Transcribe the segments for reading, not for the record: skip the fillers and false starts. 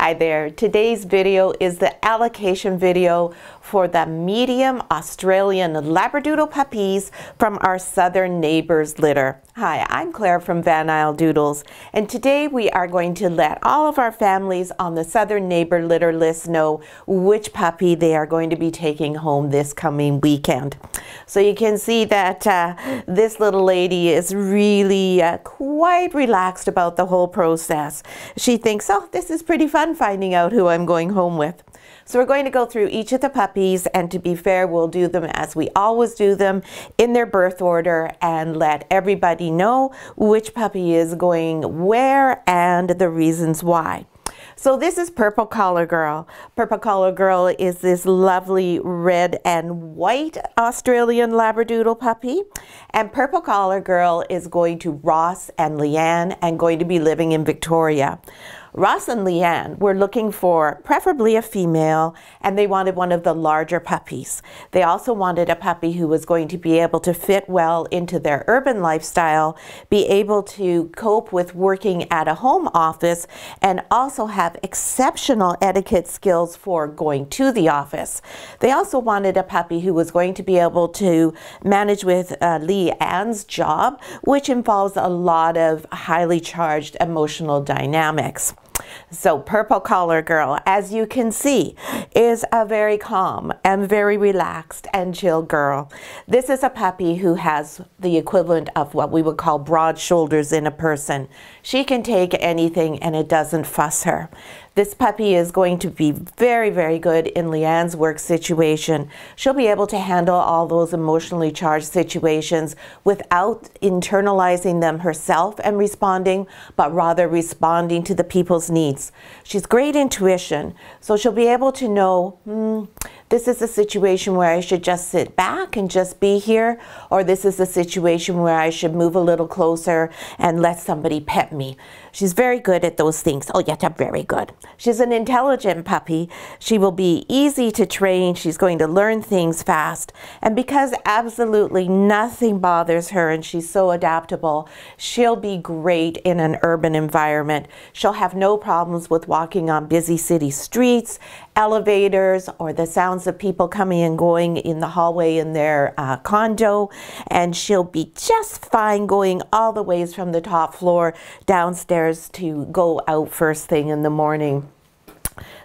Hi there. Today's video is the allocation video for the medium Australian Labradoodle puppies from our southern neighbors litter. Hi, I'm Claire from Van Isle Doodles, and today we are going to let all of our families on the southern neighbor litter list know which puppy they are going to be taking home this coming weekend. So you can see that this little lady is really quite relaxed about the whole process. She thinks, oh, this is pretty fun finding out who I'm going home with. So we're going to go through each of the puppies, and to be fair, we'll do them as we always do them, in their birth order, and let everybody know which puppy is going where and the reasons why. So this is Purple Collar Girl. Purple Collar Girl is this lovely red and white Australian Labradoodle puppy. And Purple Collar Girl is going to Ross and Leanne and going to be living in Victoria. Ross and Leanne were looking for preferably a female, and they wanted one of the larger puppies. They also wanted a puppy who was going to be able to fit well into their urban lifestyle, be able to cope with working at a home office, and also have exceptional etiquette skills for going to the office. They also wanted a puppy who was going to be able to manage with Leanne's job, which involves a lot of highly charged emotional dynamics. So Purple Collar Girl, as you can see, is a very calm and very relaxed and chill girl. This is a puppy who has the equivalent of what we would call broad shoulders in a person. She can take anything and it doesn't fuss her. This puppy is going to be very, very good in Leanne's work situation. She'll be able to handle all those emotionally charged situations without internalizing them herself and responding, but rather responding to the people's needs. She's great intuition, so she'll be able to know, this is a situation where I should just sit back and just be here, or this is a situation where I should move a little closer and let somebody pet me. She's very good at those things. Oh, yeah, very good. She's an intelligent puppy. She will be easy to train. She's going to learn things fast. And because absolutely nothing bothers her and she's so adaptable, she'll be great in an urban environment. She'll have no problems with walking on busy city streets, elevators, or the sounds of people coming and going in the hallway in their condo. And she'll be just fine going all the ways from the top floor downstairs to go out first thing in the morning.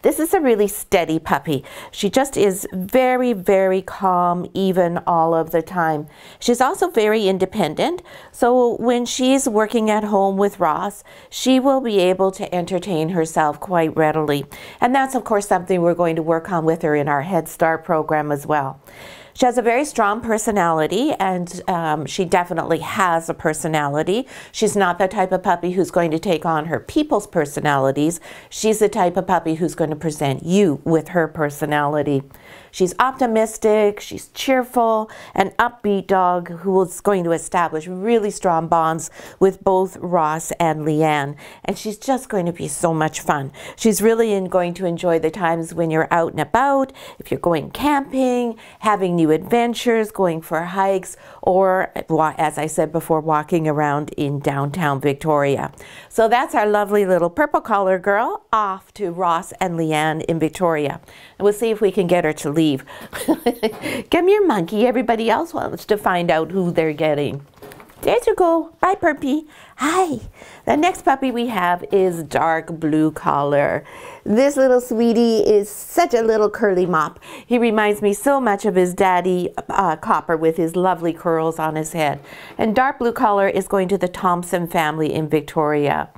This is a really steady puppy. She just is very, very calm, even all of the time. She's also very independent, so when she's working at home with Ross, she will be able to entertain herself quite readily. And that's, of course, something we're going to work on with her in our Head Start program as well. She has a very strong personality, and she definitely has a personality. She's not the type of puppy who's going to take on her people's personalities. She's the type of puppy who's going to present you with her personality. She's optimistic, she's cheerful, an upbeat dog who is going to establish really strong bonds with both Ross and Leanne. And she's just going to be so much fun. She's really going to enjoy the times when you're out and about, if you're going camping, having new adventures, going for hikes, or, as I said before, walking around in downtown Victoria. So that's our lovely little Purple Collar Girl off to Ross and Leanne in Victoria. And we'll see if we can get her to leave. Come here, monkey. Everybody else wants to find out who they're getting. There you go. Bye, Purpy. Hi. The next puppy we have is Dark Blue Collar. This little sweetie is such a little curly mop. He reminds me so much of his daddy, Copper, with his lovely curls on his head. And Dark Blue Collar is going to the Thompson family in Victoria.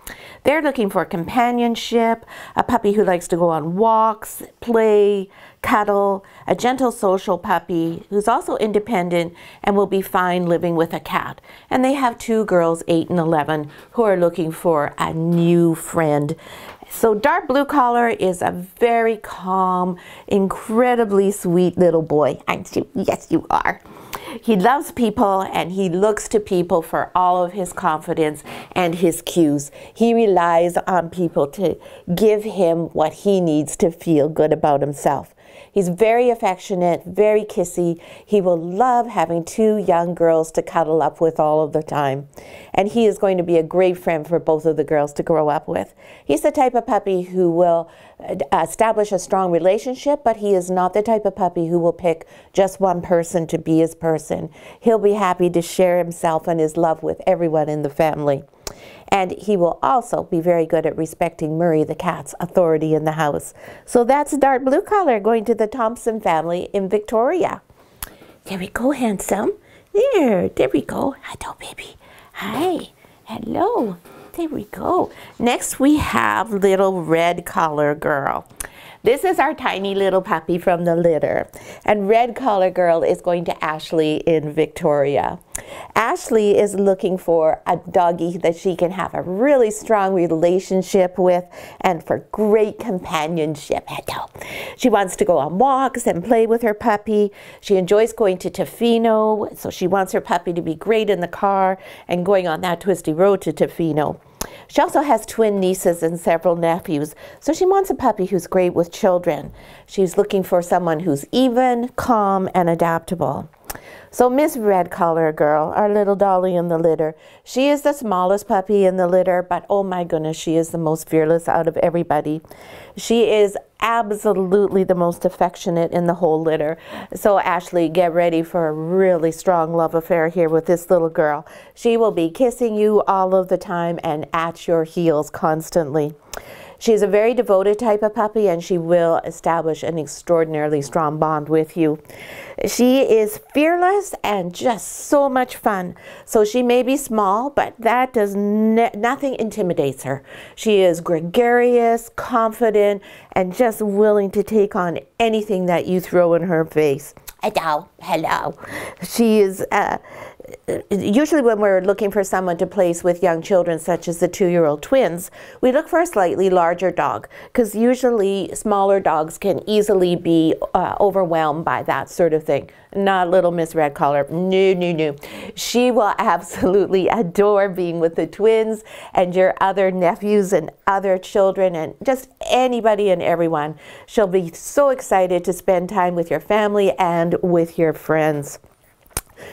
They're looking for companionship, a puppy who likes to go on walks, play, cuddle, a gentle social puppy who's also independent and will be fine living with a cat. And they have two girls, 8 and 11, who are looking for a new friend. So Dark Blue Collar is a very calm, incredibly sweet little boy. Aren't you? Yes, you are. He loves people and he looks to people for all of his confidence and his cues. He relies on people to give him what he needs to feel good about himself. He's very affectionate, very kissy. He will love having two young girls to cuddle up with all of the time. And he is going to be a great friend for both of the girls to grow up with. He's the type of puppy who will establish a strong relationship, but he is not the type of puppy who will pick just one person to be his person. He'll be happy to share himself and his love with everyone in the family. And he will also be very good at respecting Murray the cat's authority in the house. So that's a dark blue color going to the Thompson family in Victoria. There we go, handsome. There we go. Hello, baby. Hi. Hello. There we go. Next we have little red collar girl. This is our tiny little puppy from the litter. And red collar girl is going to Ashley in Victoria. Ashley is looking for a doggy that she can have a really strong relationship with and for great companionship. She wants to go on walks and play with her puppy. She enjoys going to Tofino, so she wants her puppy to be great in the car and going on that twisty road to Tofino. She also has twin nieces and several nephews, so she wants a puppy who's great with children. She's looking for someone who's even, calm, and adaptable. So Miss Red Collar Girl, our little dolly in the litter, she is the smallest puppy in the litter, but oh my goodness, she is the most fearless out of everybody. She is absolutely the most affectionate in the whole litter. So Ashley, get ready for a really strong love affair here with this little girl. She will be kissing you all of the time and at your heels constantly. She's a very devoted type of puppy, and she will establish an extraordinarily strong bond with you. She is fearless and just so much fun. So she may be small, but that does nothing intimidates her. She is gregarious, confident, and just willing to take on anything that you throw in her face. Hello. She is usually when we're looking for someone to place with young children, such as the 2-year-old twins, we look for a slightly larger dog, because usually smaller dogs can easily be overwhelmed by that sort of thing. Not little Miss Red Collar. No. She will absolutely adore being with the twins and your other nephews and other children and just anybody and everyone. She'll be so excited to spend time with your family and with your friends.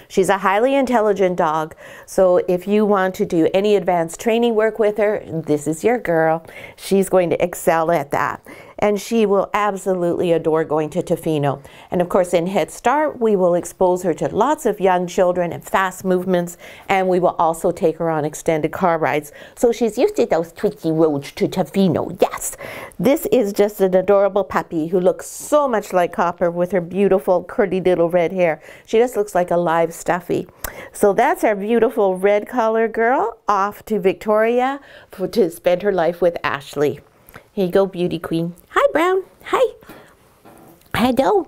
She's a highly intelligent dog, so if you want to do any advanced training work with her, this is your girl. She's going to excel at that. And she will absolutely adore going to Tofino. And of course, in Head Start, we will expose her to lots of young children and fast movements, and we will also take her on extended car rides. So she's used to those twisty roads to Tofino. Yes, this is just an adorable puppy who looks so much like Copper with her beautiful curly little red hair. She just looks like a live stuffy. So that's our beautiful red collar girl off to Victoria to spend her life with Ashley. Here you go, beauty queen. Hi, Brown. Hi. Hello.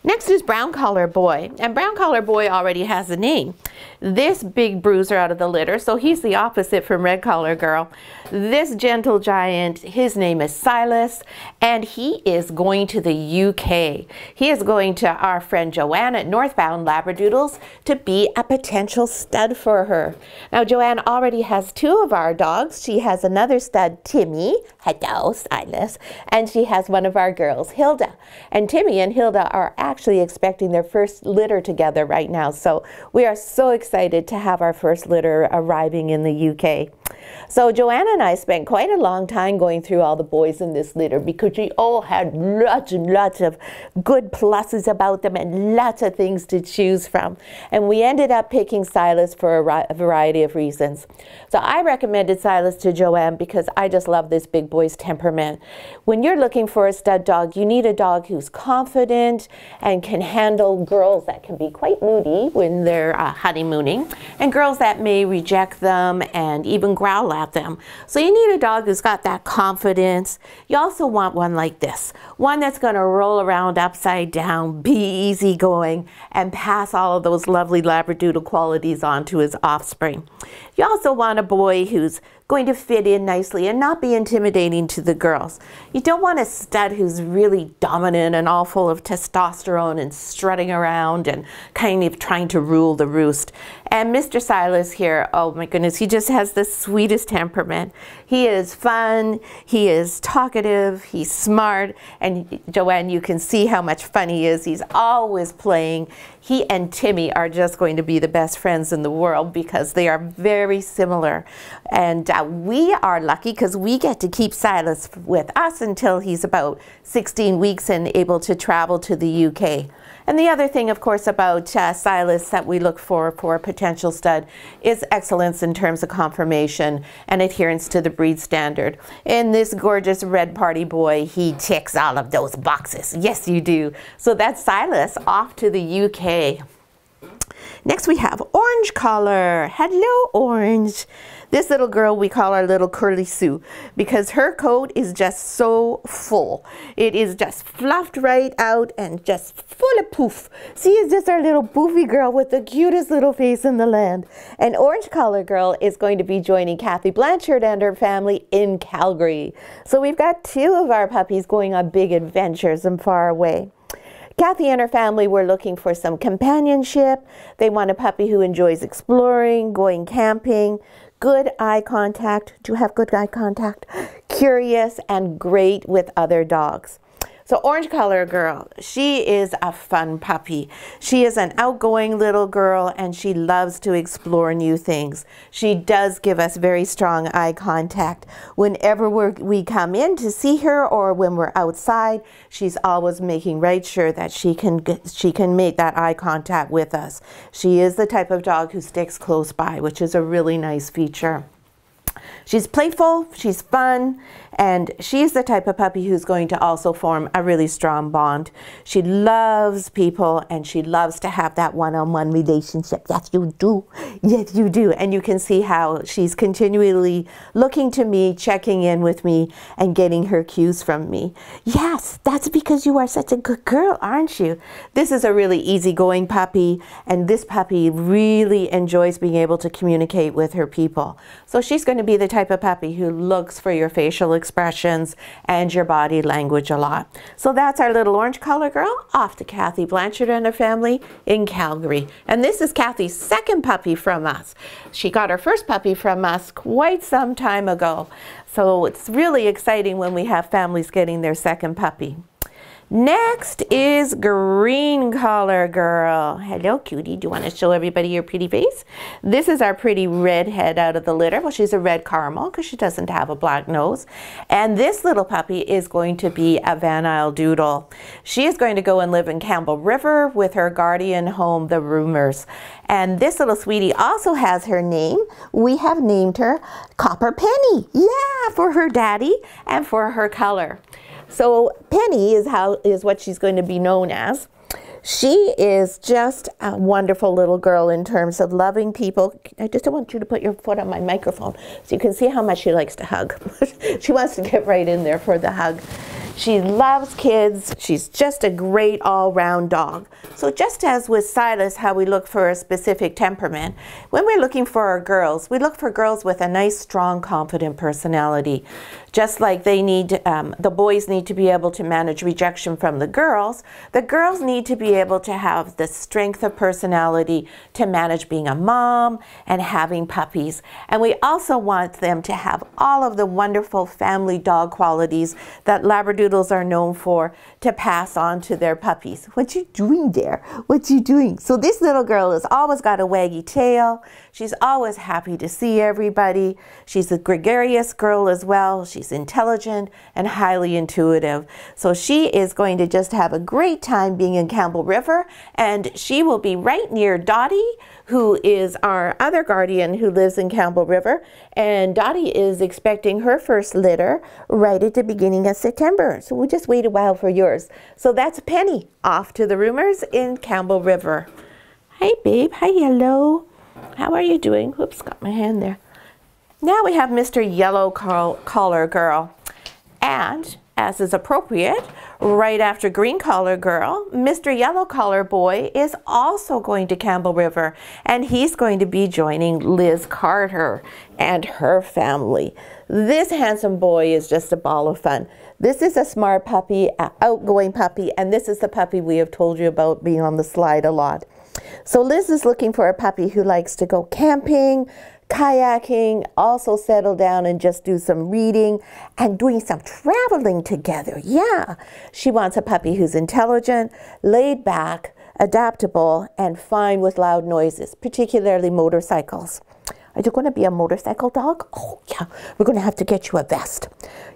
Next is Brown Collar Boy, and Brown Collar Boy already has a name. This big bruiser out of the litter, so he's the opposite from Red Collar Girl. This gentle giant, his name is Silas, and he is going to the UK. He is going to our friend Joanne at Northbound Labradoodles to be a potential stud for her. Now, Joanne already has 2 of our dogs. She has another stud, Timmy. Hello, Silas. And she has one of our girls, Hilda. And Timmy and Hilda are actually expecting their first litter together right now. So we are so excited to have our first litter arriving in the UK. So Joanna and I spent quite a long time going through all the boys in this litter because we all had lots and lots of good pluses about them and lots of things to choose from. And we ended up picking Silas for a variety of reasons. So I recommended Silas to Joanne because I just love this big boy's temperament. When you're looking for a stud dog, you need a dog who's confident and can handle girls that can be quite moody when they're honeymooning, and girls that may reject them and even growl at them. So you need a dog who's got that confidence. You also want one like this, one that's going to roll around upside down, be easygoing, and pass all of those lovely Labradoodle qualities on to his offspring. You also want a boy who's going to fit in nicely and not be intimidating to the girls. You don't want a stud who's really dominant and all full of testosterone and strutting around and kind of trying to rule the roost. And Mr. Silas here, oh my goodness, he just has the sweetest temperament. He is fun, he is talkative, he's smart, and Joanne, you can see how much fun he is. He's always playing. He and Timmy are just going to be the best friends in the world because they are very similar. And we are lucky because we get to keep Silas with us until he's about 16 weeks and able to travel to the UK. And the other thing, of course, about Silas that we look for a potential stud is excellence in terms of conformation and adherence to the breed standard. In this gorgeous red party boy, he ticks all of those boxes. Yes, you do. So that's Silas off to the UK. Next we have Orange Collar. Hello, Orange. This little girl we call our little Curly Sue because her coat is just so full. It is just fluffed right out and just full of poof. She is just our little poofy girl with the cutest little face in the land. And Orange Collar Girl is going to be joining Kathy Blanchard and her family in Calgary. So we've got two of our puppies going on big adventures and far away. Kathy and her family were looking for some companionship. They want a puppy who enjoys exploring, going camping, good eye contact. Do you have good eye contact? Curious and great with other dogs. So Orange Collar Girl, she is a fun puppy. She is an outgoing little girl and she loves to explore new things. She does give us very strong eye contact. Whenever we come in to see her or when we're outside, she's always making right sure that she can make that eye contact with us. She is the type of dog who sticks close by, which is a really nice feature. She's playful, she's fun, and she's the type of puppy who's going to also form a really strong bond. She loves people and she loves to have that one-on-one relationship. Yes, you do. Yes, you do. And you can see how she's continually looking to me, checking in with me, and getting her cues from me. Yes, that's because you are such a good girl, aren't you? This is a really easygoing puppy, and this puppy really enjoys being able to communicate with her people. So she's going to be the type of puppy who looks for your facial expressions and your body language a lot. So that's our little Orange Collar Girl off to Kathy Blanchard and her family in Calgary. And this is Kathy's second puppy from us. She got her first puppy from us quite some time ago. So it's really exciting when we have families getting their second puppy. Next is Green Collar Girl. Hello, cutie. Do you want to show everybody your pretty face? This is our pretty redhead out of the litter. Well, she's a red caramel because she doesn't have a black nose. And this little puppy is going to be a Van Isle Doodle. She is going to go and live in Campbell River with her guardian home, the Roomers. And this little sweetie also has her name. We have named her Copper Penny. Yeah, for her daddy and for her color. So Penny is what she's going to be known as. She is just a wonderful little girl in terms of loving people. I just don't want you to put your foot on my microphone so you can see how much she likes to hug. She wants to get right in there for the hug. She loves kids. She's just a great all-round dog. So just as with Silas, how we look for a specific temperament, when we're looking for our girls, we look for girls with a nice, strong, confident personality. Just like they need, the boys need to be able to manage rejection from the girls need to be able to have the strength of personality to manage being a mom and having puppies. And we also want them to have all of the wonderful family dog qualities that Labradoodles are known for to pass on to their puppies. What you doing there? What you doing? So this little girl has always got a waggy tail. She's always happy to see everybody. She's a gregarious girl as well. She's intelligent and highly intuitive. So she is going to just have a great time being in Campbell River, and she will be right near Dottie, who is our other guardian who lives in Campbell River. And Dottie is expecting her first litter right at the beginning of September. So we'll just wait a while for yours. So that's Penny off to the Roomers in Campbell River. Hi, babe. Hi, hello. How are you doing? Oops, got my hand there. Now we have Mr. Yellow Collar Girl. And as is appropriate, right after Green Collar Girl, Mr. Yellow Collar Boy is also going to Campbell River, and he's going to be joining Liz Carter and her family. This handsome boy is just a ball of fun. This is a smart puppy, an outgoing puppy, and this is the puppy we have told you about being on the slide a lot. So Liz is looking for a puppy who likes to go camping, kayaking, also settle down and just do some reading and doing some traveling together. Yeah, she wants a puppy who's intelligent, laid back, adaptable, and fine with loud noises, particularly motorcycles. Are you going to be a motorcycle dog? Oh, yeah. We're going to have to get you a vest.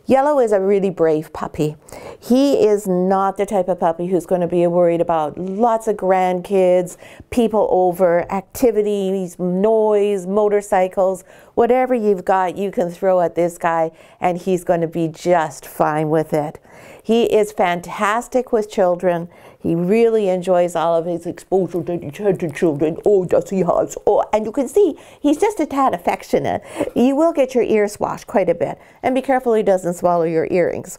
Yellow is a really brave puppy. He is not the type of puppy who's going to be worried about lots of grandkids, people over, activities, noise, motorcycles. Whatever you've got, you can throw at this guy, and he's going to be just fine with it. He is fantastic with children. He really enjoys all of his exposure that he's had to children. Oh, does he has. Oh, and you can see he's just a tad affectionate. You will get your ears washed quite a bit. And be careful he doesn't swallow your earrings.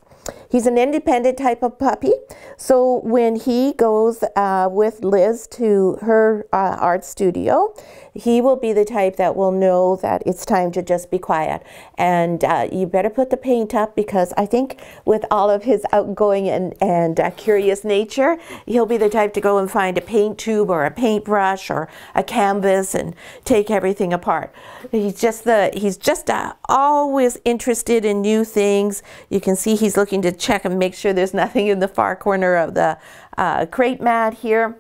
He's an independent type of puppy. So when he goes with Liz to her art studio, he will be the type that will know that it's time to just be quiet. And you better put the paint up, because I think with all of his outgoing and curious nature, he'll be the type to go and find a paint tube or a paintbrush or a canvas and take everything apart. He's just always interested in new things. You can see he's looking to check and make sure there's nothing in the far corner of the crepe mat here.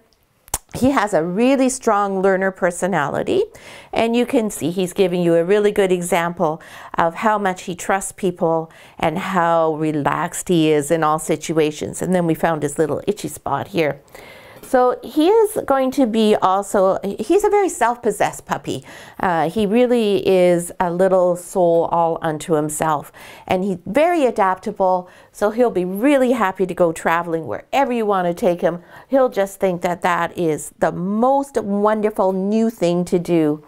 He has a really strong learner personality, and you can see he's giving you a really good example of how much he trusts people and how relaxed he is in all situations. And then we found his little itchy spot here. So he is going to be also, he's a very self-possessed puppy. He really is a little soul all unto himself. And he's very adaptable, so he'll be really happy to go traveling wherever you want to take him. He'll just think that that is the most wonderful new thing to do.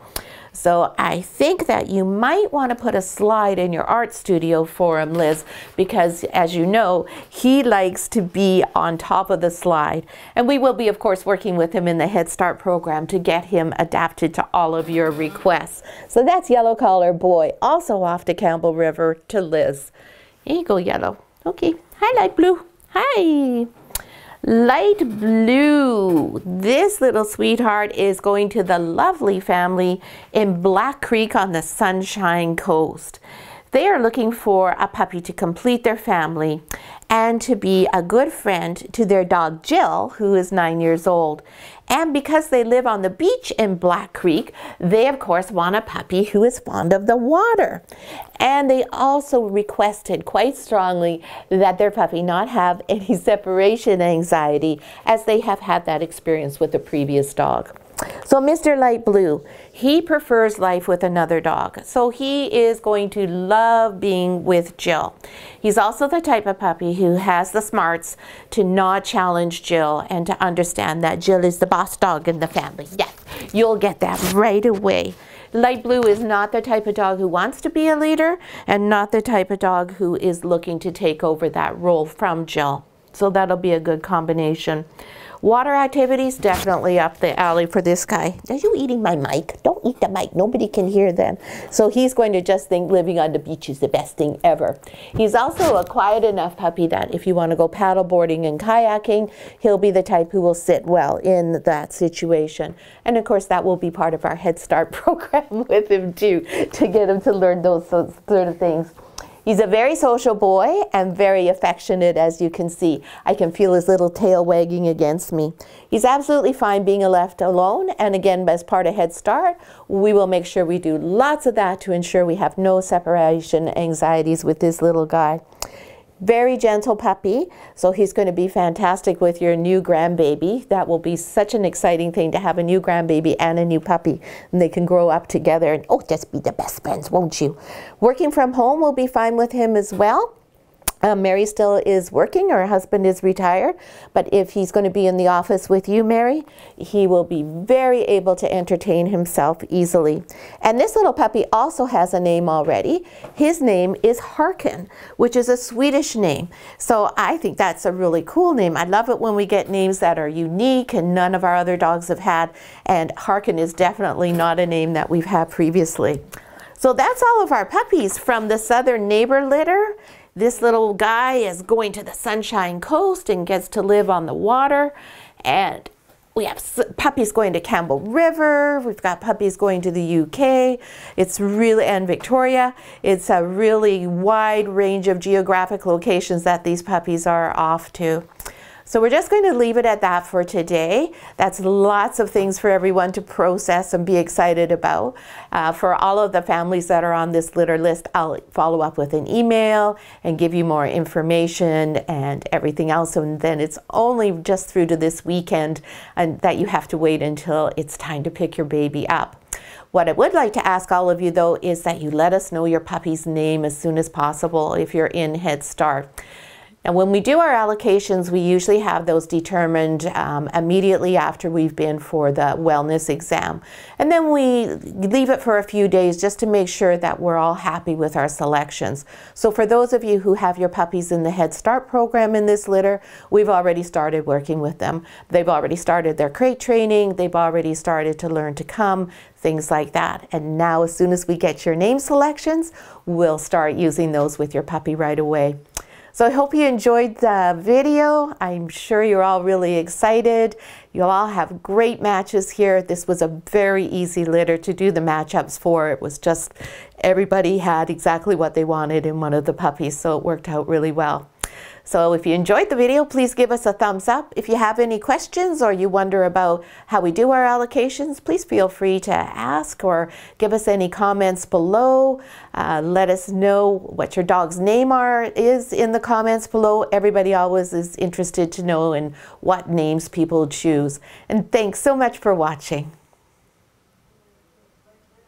So I think that you might want to put a slide in your art studio for him, Liz, because as you know, he likes to be on top of the slide. And we will be, of course, working with him in the Head Start program to get him adapted to all of your requests. So that's Yellow Collar Boy, also off to Campbell River to Liz. Here you go, Yellow. Okay. Hi, Light Blue. Hi. Light Blue, this little sweetheart is going to the lovely family in Black Creek on the Sunshine Coast. They are looking for a puppy to complete their family and to be a good friend to their dog Jill, who is 9 years old. And because they live on the beach in Black Creek, they of course want a puppy who is fond of the water. And they also requested quite strongly that their puppy not have any separation anxiety, as they have had that experience with the previous dog. So Mr. Light Blue, he prefers life with another dog. So he is going to love being with Jill. He's also the type of puppy who has the smarts to not challenge Jill and to understand that Jill is the boss dog in the family. Yes, you'll get that right away. Light Blue is not the type of dog who wants to be a leader, and not the type of dog who is looking to take over that role from Jill. So that'll be a good combination. Water activities, definitely up the alley for this guy. Are you eating my mic? Don't eat the mic. Nobody can hear then. So he's going to just think living on the beach is the best thing ever. He's also a quiet enough puppy that if you want to go paddle boarding and kayaking, he'll be the type who will sit well in that situation. And of course, that will be part of our Head Start program with him too, to get him to learn those sort of things. He's a very social boy and very affectionate, as you can see. I can feel his little tail wagging against me. He's absolutely fine being left alone, and again, as part of Head Start, we will make sure we do lots of that to ensure we have no separation anxieties with this little guy. Very gentle puppy, so he's going to be fantastic with your new grandbaby. That will be such an exciting thing to have a new grandbaby and a new puppy, and they can grow up together and, oh, just be the best friends, won't you? Working from home will be fine with him as well. Mary still is working, her husband is retired, but if he's going to be in the office with you, Mary, he will be very able to entertain himself easily. And this little puppy also has a name already. His name is Harkin, which is a Swedish name. So I think that's a really cool name. I love it when we get names that are unique and none of our other dogs have had, and Harkin is definitely not a name that we've had previously. So that's all of our puppies from the Southern Neighbor litter. This little guy is going to the Sunshine Coast and gets to live on the water. And we have puppies going to Campbell River. We've got puppies going to the UK. It's really, and Victoria. It's a really wide range of geographic locations that these puppies are off to. So we're just going to leave it at that for today. That's lots of things for everyone to process and be excited about. For all of the families that are on this litter list, I'll follow up with an email and give you more information and everything else. And then it's only just through to this weekend that you have to wait until it's time to pick your baby up. What I would like to ask all of you, though, is that you let us know your puppy's name as soon as possible if you're in Head Start. And when we do our allocations, we usually have those determined immediately after we've been for the wellness exam. And then we leave it for a few days just to make sure that we're all happy with our selections. So for those of you who have your puppies in the Head Start program in this litter, we've already started working with them. They've already started their crate training. They've already started to learn to come, things like that. And now as soon as we get your name selections, we'll start using those with your puppy right away. So I hope you enjoyed the video. I'm sure you're all really excited. You'll all have great matches here. This was a very easy litter to do the matchups for. It was just everybody had exactly what they wanted in one of the puppies, so it worked out really well. So if you enjoyed the video, please give us a thumbs up. If you have any questions or you wonder about how we do our allocations, please feel free to ask or give us any comments below. Let us know what your dog's name is in the comments below. Everybody always is interested to know in what names people choose. And thanks so much for watching.